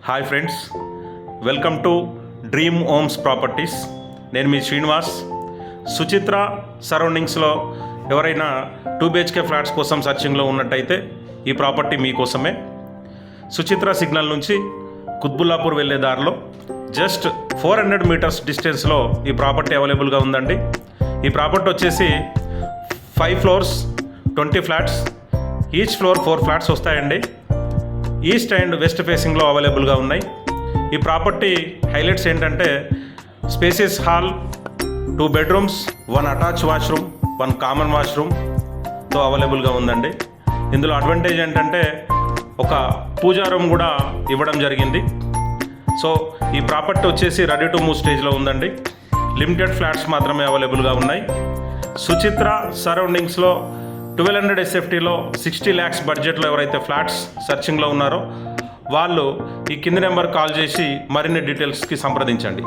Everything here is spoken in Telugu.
Hi friends, welcome to dream homes properties. నేను మీ శ్రీనివాస్. సుచిత్ర సరౌండింగ్స్లో ఎవరైనా 2 BHK ఫ్లాట్స్ కోసం సర్చింగ్లో ఉన్నట్టయితే ఈ ప్రాపర్టీ మీకోసమే. సుచిత్ర సిగ్నల్ నుంచి కుత్బుల్లాపూర్ వెళ్ళే దారిలో జస్ట్ 400 మీటర్స్ డిస్టెన్స్లో ఈ ప్రాపర్టీ అవైలబుల్గా ఉందండి. ఈ ప్రాపర్టీ వచ్చేసి 5 floors 20 flats, each floor 4 flats వస్తాయండి. ఈస్ట్ అండ్ వెస్ట్ ఫేసింగ్లో అవైలబుల్గా ఉన్నాయి. ఈ ప్రాపర్టీ హైలైట్స్ ఏంటంటే spacious hall, 2 bedrooms, 1 attach washroom, 1 common వాష్రూమ్తో అవైలబుల్గా ఉందండి. ఇందులో అడ్వాంటేజ్ ఏంటంటే ఒక పూజా రూమ్ కూడా ఇవ్వడం జరిగింది. సో ఈ ప్రాపర్టీ వచ్చేసి రెడీ టు మూవ్ స్టేజ్లో ఉందండి. లిమిటెడ్ ఫ్లాట్స్ మాత్రమే అవైలబుల్గా ఉన్నాయి. సుచిత్ర సరౌండింగ్స్లో 1200 SFTలో 60 lakhs బడ్జెట్లో ఎవరైతే ఫ్లాట్స్ సర్చింగ్లో ఉన్నారో వాళ్ళు ఈ కింది నెంబర్ కాల్ చేసి మరిన్ని డీటెయిల్స్కి సంప్రదించండి.